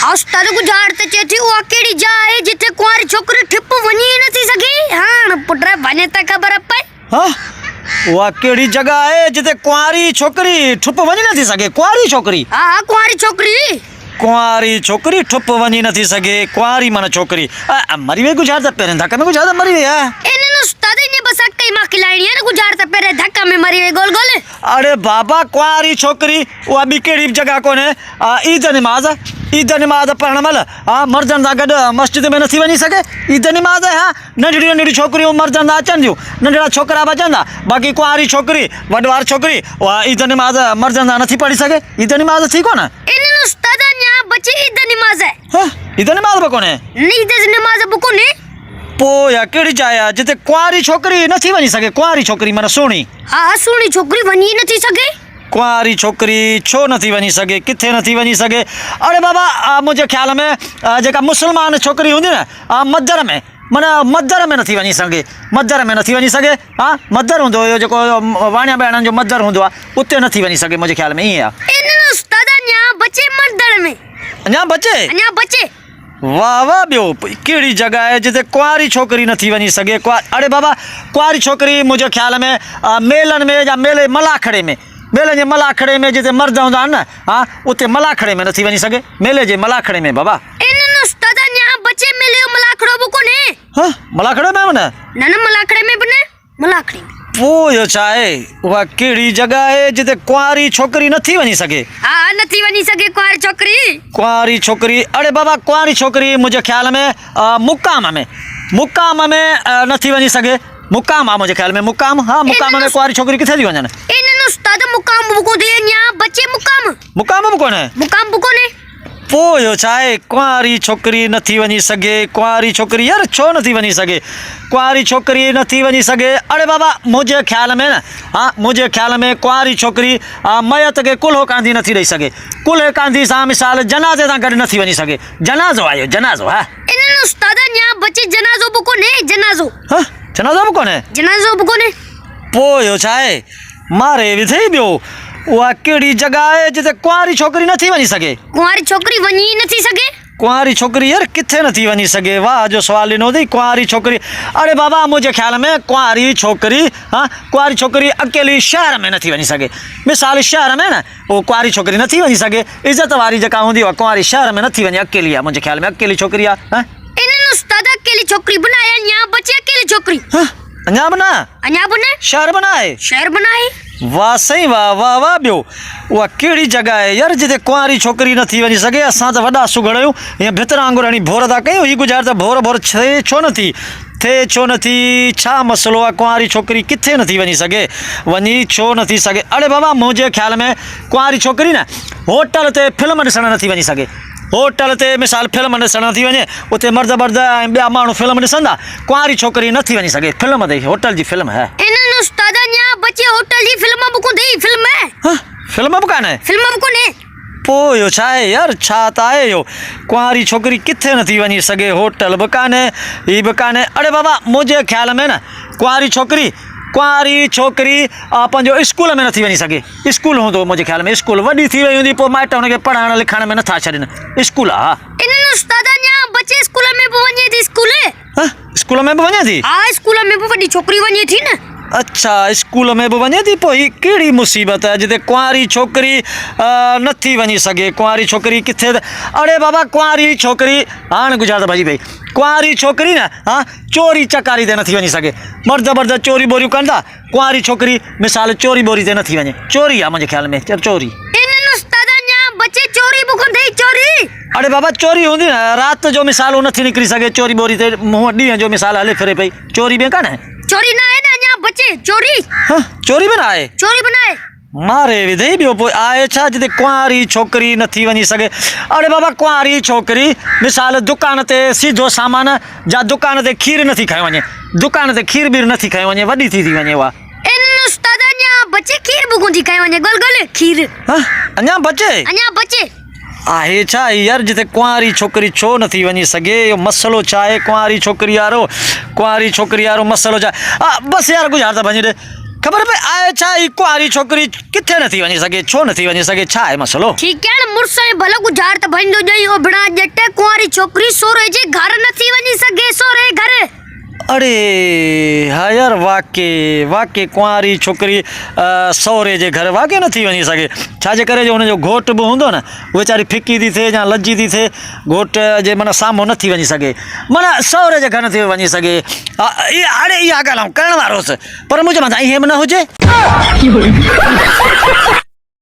उस्ताद गुजारते चेथी वो केड़ी जाए जिथे कुंवारी छोकरी ठिप वनी नथी सगी हां पुटरे बने त खबर पई हाँ वो केड़ी जगह है जिते कुंवारी छोकरी ठुप वनी नथी सगे कुंवारी छोकरी हां कुंवारी छोकरी ठुप वनी नथी सगे कुंवारी मन छोकरी मरी वे गुजार त पेरे धक्का में गुजार त मरी वे है एने उस्ताद ने बसकते मा खिलाड़ी है ना गुजार त पेरे धक्का में मरी वे गोल गोल अरे बाबा कुंवारी छोकरी वो अभी केड़ी जगह कोने ईद नमाज पढ़ण मल मर्दन सा गड मस्जिद में नथी वनी सके ईद नमाज है नंढड़ी नंढड़ी छोकरियों मर्दन अचन थियूं नंढड़ा छोकरा बचंदा बाकी कुंवारी छोकरी वडवार छोकरी ईद नमाज मर्दन नथी पढ़ी सके ईद नमाज थी कोन एने उस्ताद न्या बचे ईद नमाज है ईद नमाज बकोने ईद नमाज बकोने पोया केड़ी जाया जिते कुंवारी छोकरी नथी वनी सके कुंवारी छोकरी मन सोणी हां सोणी छोकरी वनी नथी सके कुंवारी छोकरी छो नथी वनी सके किथे नथी वनी सके अरे बाबा मुझे ख्याल में जेका मुसलमान छोकरी हुंदी न मदर में मन मदर में नथी वनी सके मदर में नथी वनी सके मदर हुंदो यो जेको वाणिया बहणन जो मदर हुंदो उते नथी वनी सके मुझे ख्याल में ई इन उस्ताद न्या बचे मदर में अन्या बचे वाह वाह बियो केड़ी जगह है जिते कुंवारी छोकरी नथी वनी सके अरे बाबा कुंवारी छोकरी मुझे ख्याल में मेलन में या मेले मलाखड़े में मेले जे मलाखड़े में जिते मर्द हुंदा न उते मलाखड़े में नथी वनी सके मेले जे मलाखड़े में बाबा इन उस्ताद न्या बचे मेले मलाखड़ो बकोने मलाखड़े में बने न मलाखड़े में बने मलाखड़ी पोयो चाहे वा केड़ी जगह है जिते कुंवारी छोकरी नथी वनी सके नथी वनी सके कुंवारी छोकरी अरे बाबा कुंवारी छोकरी मुझे ख्याल में मुकाम में नथी वनी सके मुकाम मुझे ख्याल में मुकाम मुकाम में कुंवारी छोकरी किथे थी वञन इन उस्ताद मुकाम बुको दे न्या बचे मुकाम बुको ने पोयो चाहे कुंवारी छोकरी नथी वनी सके कुंवारी छोकरी यार छो नथी वनी सके कुंवारी छोकरी नथी वनी सके अरे बाबा मुझे ख्याल में मुझे ख्याल में कुंवारी छोकरी मयत के कुल्हो कांधी नथी रही सके कुल्हे कांधी सा मिसाल जनाजे सा गड नथी वनी सके जनाजो आयो जनाजो इन उस्ताद न्या बचे जनाजो बुको ने पोयो चाहे मारे भी थई बियो वा केड़ी जगह है जिते कुंवारी छोकरी नथी वनी सके कुंवारी छोकरी वनी नथी सके कुंवारी छोकरी यार किथे नथी वनी सके वाह जो सवाल इनो दी कुंवारी छोकरी अरे बाबा मुझे ख्याल में कुंवारी छोकरी अकेली शहर में नथी वनी सके मिसाल शहर में ना वो कुंवारी छोकरी नथी वनी सके इज्जत वारी जगह हुंदी वा कुंवारी शहर में नथी वनी अकेली मुझे ख्याल में अकेली छोकरी इन उस्ताद अकेली छोकरी बनाया न्या बचे अकेली छोकरी अन्या बने शहर बनाए वाह सही वाह बियो उहा केड़ी जगह है यार जिते कुंवारी छोकरी नथी वनी सके असां त वॾा सुगड़ियूं हीअं भितर वांगुरु हणी भोर था कयूं हीअ गुज़ार त भोर छो नथी छा मसलो आहे कुंवारी छोकरी किथे नथी वनी छो नथी सके अरे बाबा मुंहिंजे ख्याल में कुंवारी छोकरी न होटल ते फिल्म ॾिसणु नथी वनी सके होटल ते मिसाल फिल्म ॾिसणु नथी वञे उते मर्द ऐं ॿिया माण्हू फिल्म ॾिसंदा कुंवारी छोकरी नथी वनी सके फिल्म ते होटल जी फिल्म है इन्हनि उस्ताद न्या बचे होटल जी फिल्म बुको दे फिल्म बुको ने पोयो छाए यार छा त आहे इहो कुंवारी छोकरी किथे नथी वनी सके होटल बि कान्हे हीअ बि कान्हे अरे बाबा मुंहिंजे ख्याल में न कुंवारी छोकरी पंहिंजो स्कूल में नथी वनी सके स्कूल हूंदो मुंहिंजे ख्याल में स्कूल वॾी थी वई हूंदी पोइ माइट हुनखे पढ़ाइण लिखाइण में नथा छॾनि स्कूल इन्हनि उस्ताद न्या बचे स्कूल में बि वञे थी स्कूल में बि वञे थी स्कूल में बि वॾी छोकरी वञे थी न अच्छा स्कूल में बि वञे थी पोइ हीअ कहिड़ी मुसीबत आहे जिते कुंवारी छोकरी नथी वञी सघे कुंवारी छोकरी किथे अरे बाबा कुंवारी छोकरी हाणे गुज़ार भॼी पई कुंवारी छोकरी न चोरी चकारी ते नथी वञी सघे मर्द चोरी बोरियूं कनि था कुंवारी छोकरी मिसाल चोरी बोरी ते नथी वञे चोरी आहे मुंहिंजे ख्याल में चोरी बचे चोरी चोरी अरे बाबा चोरी हूंदी न राति जो मिसाल नथी निकिरी सघे चोरी बोरी ते मुंहुं ॾींहं जो मिसाल हले फिरे पई चोरी बि कान्हे चोरी न आहे न अञा बचे चोरी बि न आहे मारे विधई बियो पोइ आहे छा जिते कुंवारी छोकरी नथी वञी सघे अरे बाबा कुंवारी छोकरी मिसाल दुकान ते सीधो सामान जा दुकान ते खीर नथी खाई वञे दुकान ते खीर बीर नथी खाई वञे वॾी थी वञे उहा बचे खीर बुको थी खाई वञे गोल खीर अञा बचे आहे छा यार जिते कुंवारी छोकरी छो नथी वञी सघे इहो मसलो छा आहे कुंवारी छोकरी वारो मसलो छा बसि यार गुज़ार त वञी ॾे ख़बर पए आहे छा ई कुंवारी छोकिरी किथे नथी वञी सघे, छो नथी वञी सघे, छा आहे मसलो? ठीक है न मुर्स ऐं भलो गुज़ार त भंजो जई ओ बिना जट कुंवारी छोकिरी सोरे जे घर नथी वञी सघे, सोरे घर। अरे हा यार, वाकई कुंवारी छोकिरी सहुरे जे घर वाकई नथी वञी सघे। छाजे करे जो हुनजो घोट बि हूंदो न, उहा वीचारी फिकी थी थिए या लजी थी थिए, घोट जे माना साम्हूं नथी वञी सघे, माना सहुरे जे घर नथी वञी सघे। अरे इहा ॻाल्हि आउं करण वारो हुउसि, पर मुंहिंजे मथां ईअं बि न हुजे।